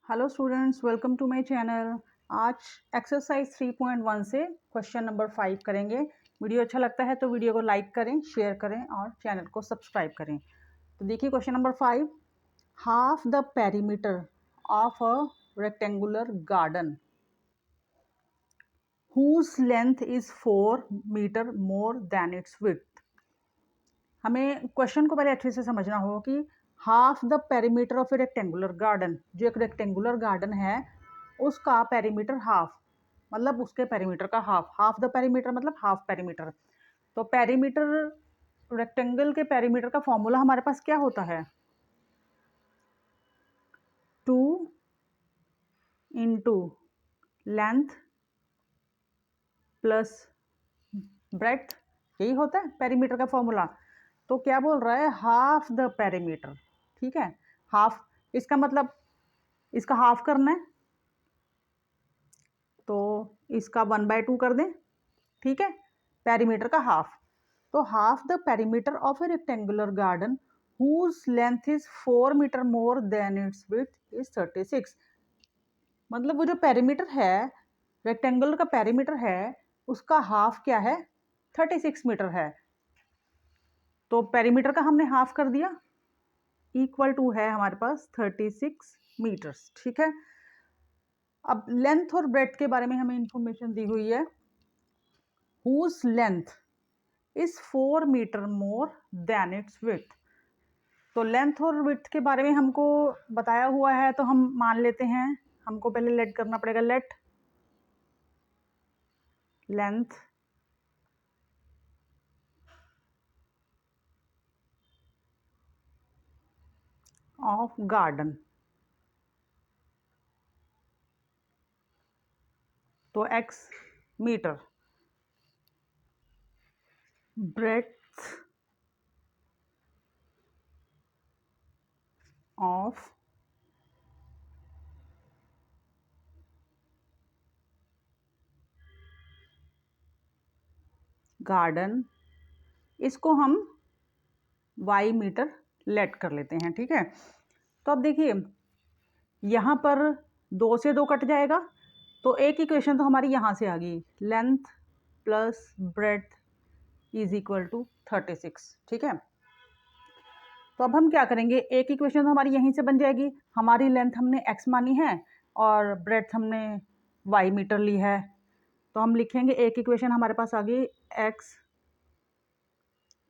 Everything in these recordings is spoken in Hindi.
Hello students, welcome to my channel. आज एक्सरसाइज 3.1 से क्वेश्चन नंबर 5 करेंगे। वीडियो अच्छा लगता है तो वीडियो को लाइक करें, शेयर करें और चैनल को सब्सक्राइब करें। तो देखिए question number 5, half the perimeter of a rectangular garden whose length is 4 metre more than its width. हमें क्वेश्चन को पहले अच्छे से समझना होगा कि half the perimeter of a rectangular garden, जो एक रेक्टेंगुलर गार्डन है उसका पेरीमीटर हाफ, मतलब उसके पेरीमीटर का हाफ द पेरीमीटर मतलब हाफ पेरीमीटर। तो पेरीमीटर, रेक्टेंगल के पेरीमीटर का फॉर्मूला हमारे पास क्या होता है? 2 इंटू लेंथ प्लस ब्रेड्थ, यही होता है पेरीमीटर का फॉर्मूला। तो क्या बोल रहा है? Half the perimeter. ठीक है, हाफ, इसका मतलब इसका हाफ करना है तो इसका 1/2 कर दें। ठीक है, पेरीमीटर का हाफ। तो half the perimeter of a rectangular garden whose length is 4 metre more than its width is 36। मतलब वो जो पेरीमीटर है, रेक्टेंगुलर का पेरीमीटर है, उसका हाफ क्या है? 36 मीटर है। तो पेरीमीटर का हमने हाफ कर दिया, इक्वल टू है हमारे पास 36 मीटर्स। ठीक है, अब लेंथ और ब्रेड्थ के बारे में हमें इंफॉर्मेशन दी हुई है। Whose length is 4 metre more than its width. तो लेंथ और विड्थ के बारे में हमको बताया हुआ है, तो हम मान लेते हैं, हमको पहले लेट करना पड़ेगा। लेट लेंथ ऑफ गार्डन, तो x metre, breadth of garden, इसको हम y मीटर लेट कर लेते हैं। ठीक है, तो अब देखिए यहाँ पर 2 से 2 कट जाएगा, तो एक इक्वेशन तो हमारी यहाँ से आ गई, length plus breadth is equal to 36। ठीक है, तो अब हम क्या करेंगे, एक इक्वेशन तो हमारी यहीं से बन जाएगी। हमारी लेंथ हमने x मानी है और ब्रेड्थ हमने y मीटर ली है, तो हम लिखेंगे एक इक्वेशन हमारे पास आ गई x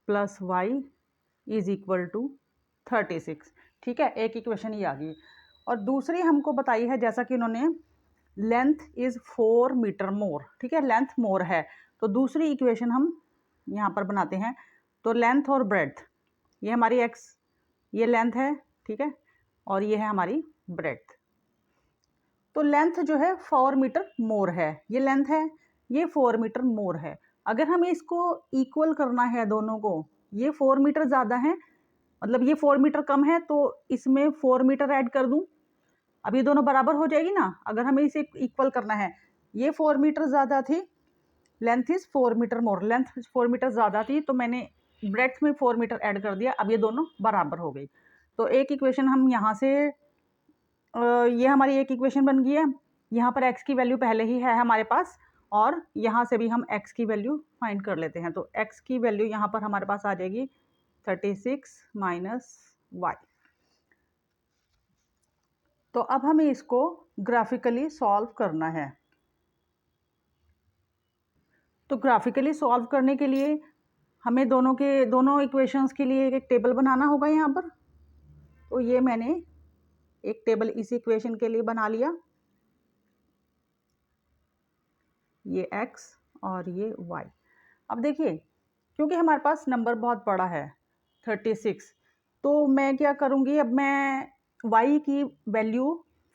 plus y is equal to 36। ठीक है, एक इक्वेशन ये आ गई। और दूसरी हमको बताई है, जैसा कि उन्होंने लेंथ इज 4 मीटर मोर। ठीक है, लेंथ मोर है, तो दूसरी इक्वेशन हम यहाँ पर बनाते हैं। तो लेंथ और ब्रेड्थ, ये हमारी x, ये लेंथ है, ठीक है, और ये है हमारी ब्रेड्थ। तो लेंथ जो है 4 मीटर मोर है, ये लेंथ है, ये 4 मीटर मोर है। अगर हमें इसको इक्वल करना है दोनों को, ये 4 मीटर ज़्यादा है, मतलब ये 4 मीटर कम है, तो इसमें 4 मीटर ऐड कर दूं, अब ये दोनों बराबर हो जाएगी ना। अगर हमें इसे इक्वल करना है, ये 4 मीटर ज़्यादा थी, length is 4 metre more, length 4 metre ज़्यादा थी, तो मैंने ब्रेड्थ में 4 मीटर ऐड कर दिया, अब ये दोनों बराबर हो गई। तो एक इक्वेशन हम यहाँ से, ये हमारी एक इक्वेशन बन गई है। यहाँ पर x की वैल्यू पहले ही है हमारे पास, और यहाँ से भी हम x की वैल्यू फाइंड कर लेते हैं। तो x की वैल्यू यहाँ पर हमारे पास आ जाएगी 36 माइनस y। तो अब हमें इसको ग्राफिकली सॉल्व करना है। तो ग्राफिकली सॉल्व करने के लिए हमें दोनों इक्वेशंस के लिए एक टेबल बनाना होगा यहाँ पर। तो ये मैंने एक टेबल इस इक्वेशन के लिए बना लिया, ये x और ये y। अब देखिए, क्योंकि हमारे पास नंबर बहुत बड़ा है 36, तो मैं क्या करूँगी, अब मैं y की वैल्यू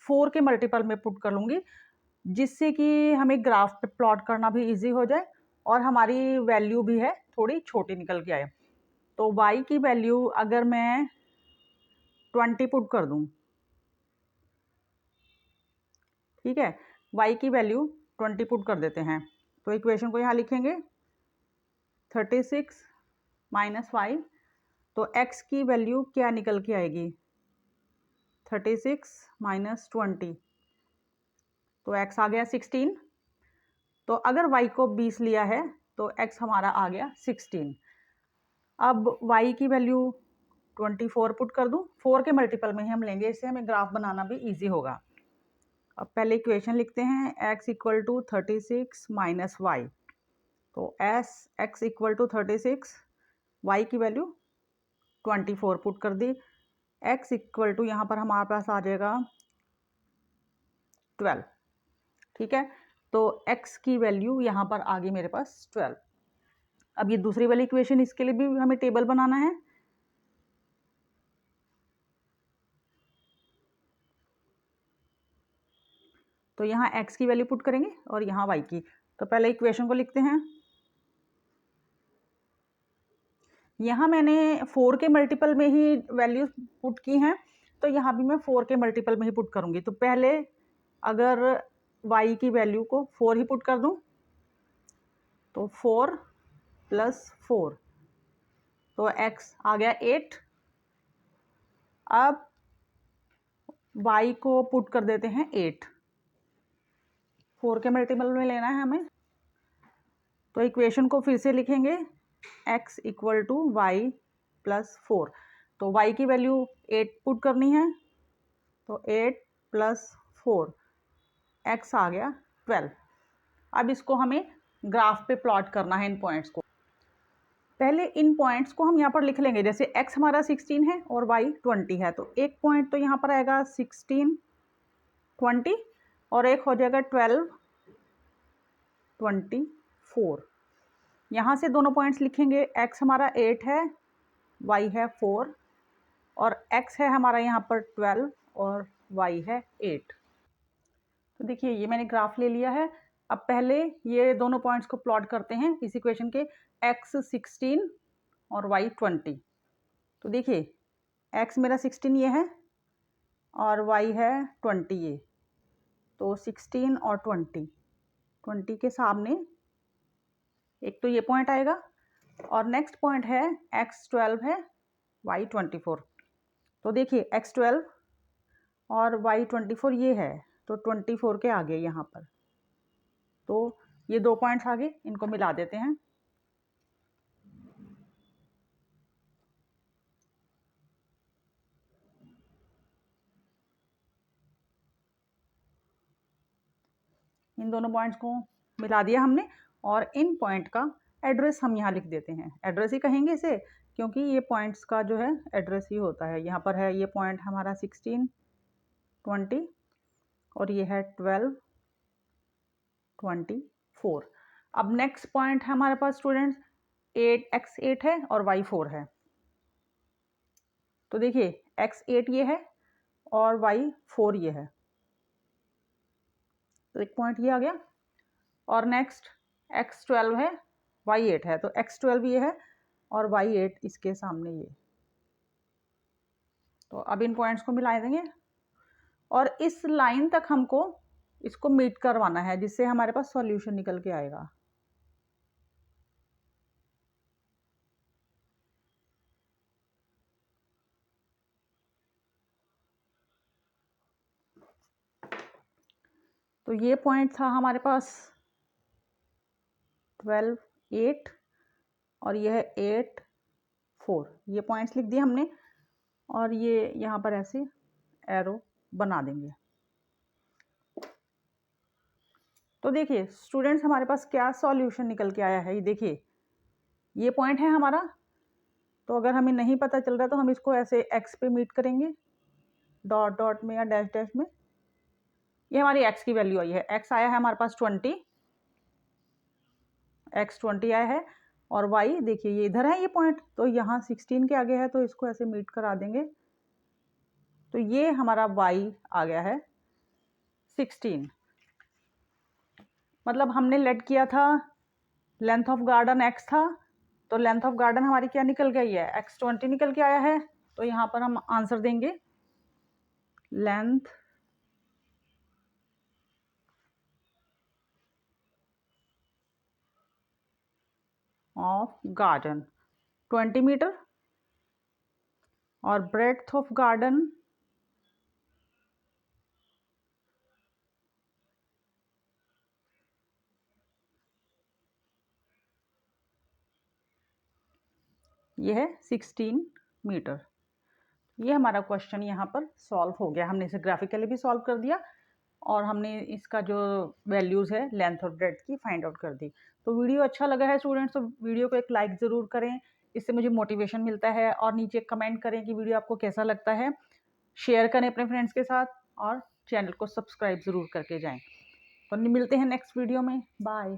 4 के मल्टीपल में पुट कर लूँगी, जिससे कि हमें ग्राफ पे प्लॉट करना भी इजी हो जाए और हमारी वैल्यू भी है थोड़ी छोटी निकल के आए। तो y की वैल्यू अगर मैं 20 पुट कर दूँ, ठीक है, y की वैल्यू 20 पुट कर देते हैं, तो इक्वेशन को यहाँ लिखेंगे 36 माइनस वाई, तो x की वैल्यू क्या निकल के आएगी? 36 माइनस 20, तो x आ गया 16। तो अगर y को 20 लिया है तो x हमारा आ गया 16। अब y की वैल्यू 24 पुट कर दूं, 4 के मल्टीपल में ही हम लेंगे, इससे हमें ग्राफ बनाना भी इजी होगा। अब पहले इक्वेशन लिखते हैं, x equal to 36 minus y. तो x इक्वल टू 36, y की वैल्यू 24 पुट कर दी, x इक्वल टू यहाँ पर हमारे पास आ जाएगा 12। ठीक है, तो x की वैल्यू यहाँ पर आ गई मेरे पास 12। अब ये दूसरी वाली इक्वेशन, इसके लिए भी हमें टेबल बनाना है। तो यहाँ x की वैल्यू पुट करेंगे और यहाँ y की। तो पहले इक्वेशन को लिखते हैं। यहाँ मैंने 4 के मल्टीपल में ही वैल्यू पुट की हैं, तो यहाँ भी मैं 4 के मल्टीपल में ही पुट करूँगी। तो पहले अगर y की वैल्यू को 4 ही पुट कर दूँ, तो 4 प्लस 4, तो x आ गया 8। अब y को पुट कर देते हैं 8, 4 के मल्टीपल में लेना है हमें। तो इक्वेशन को फिर से लिखेंगे, x equal to y plus 4। तो y की वैल्यू 8 पुट करनी है, तो 8 प्लस 4, x आ गया 12। अब इसको हमें ग्राफ पे प्लॉट करना है इन पॉइंट्स को। पहले इन पॉइंट्स को हम यहाँ पर लिख लेंगे, जैसे x हमारा 16 है और y 20 है, तो एक पॉइंट तो यहाँ पर आएगा 16 20 और एक हो जाएगा 12 24। यहाँ से दोनों पॉइंट्स लिखेंगे, x हमारा 8 है, y है 4 और x है हमारा यहाँ पर 12 और y है 8। तो देखिए ये मैंने ग्राफ ले लिया है। अब पहले ये दोनों पॉइंट्स को प्लॉट करते हैं इस इक्वेशन के, x 16 और y 20। तो देखिए x मेरा 16 ये है और y है 20 ये, तो 16 और 20 के सामने एक तो ये पॉइंट आएगा और नेक्स्ट पॉइंट है x 12 है, y 24। तो देखिए x 12 और y 24 ये है, तो 24 के आगे यहाँ पर, तो ये दो पॉइंट्स आगे, इनको मिला देते हैं। इन दोनों पॉइंट्स को मिला दिया हमने और इन पॉइंट का एड्रेस हम यहाँ लिख देते हैं। एड्रेस ही कहेंगे इसे, क्योंकि ये पॉइंट्स का जो है एड्रेस ही होता है। यहाँ पर है ये पॉइंट हमारा 16 20 और ये है 12 24। अब नेक्स्ट पॉइंट है हमारे पास स्टूडेंट्स 8x8 है और y4 है। तो देखिए x8 ये है और y4 ये है, तो एक पॉइंट ये आ गया। और नेक्स्ट x12 है, y8 है, तो x12 ये है और y8 इसके सामने ये। तो अब इन पॉइंट्स को मिला देंगे और इस लाइन तक हमको इसको मीट करवाना है, जिससे हमारे पास सॉल्यूशन निकल के आएगा। तो ये पॉइंट था हमारे पास 12 8 और ये है 8 4, ये पॉइंट्स लिख दिए हमने और ये यहाँ पर ऐसे एरो बना देंगे। तो देखिए स्टूडेंट्स हमारे पास क्या सॉल्यूशन निकल के आया है, ये देखिए ये पॉइंट है हमारा। तो अगर हमें नहीं पता चल रहा तो हम इसको ऐसे एक्स पे मीट करेंगे, डॉट डॉट में या डैश डैश में। ये हमारी एक्स की वैल्यू आई है, एक्स आया है हमारे पास 20, एक्स 20 आया है और वाई देखिए ये इधर है ये पॉइंट, तो यहाँ 16 के आगे है, तो इसको ऐसे मीट करा देंगे। तो ये हमारा वाई आ गया है 16। मतलब हमने लेट किया था लेंथ ऑफ गार्डन x था, तो लेंथ ऑफ गार्डन हमारी क्या निकल गई है, x20 निकल के आया है। तो यहाँ पर हम आंसर देंगे लेंथ ऑफ गार्डन 20 मीटर और ब्रेड्थ ऑफ गार्डन ये है 16 मीटर। ये हमारा क्वेश्चन यहाँ पर सॉल्व हो गया। हमने इसे ग्राफिकली भी सॉल्व कर दिया और हमने इसका जो वैल्यूज़ है लेंथ और ब्रेड्थ की फाइंड आउट कर दी। तो वीडियो अच्छा लगा है स्टूडेंट्स, तो वीडियो को एक लाइक ज़रूर करें, इससे मुझे मोटिवेशन मिलता है। और नीचे कमेंट करें कि वीडियो आपको कैसा लगता है, शेयर करें अपने फ्रेंड्स के साथ और चैनल को सब्सक्राइब ज़रूर करके जाएं। तो मिलते हैं नेक्स्ट वीडियो में। बाय।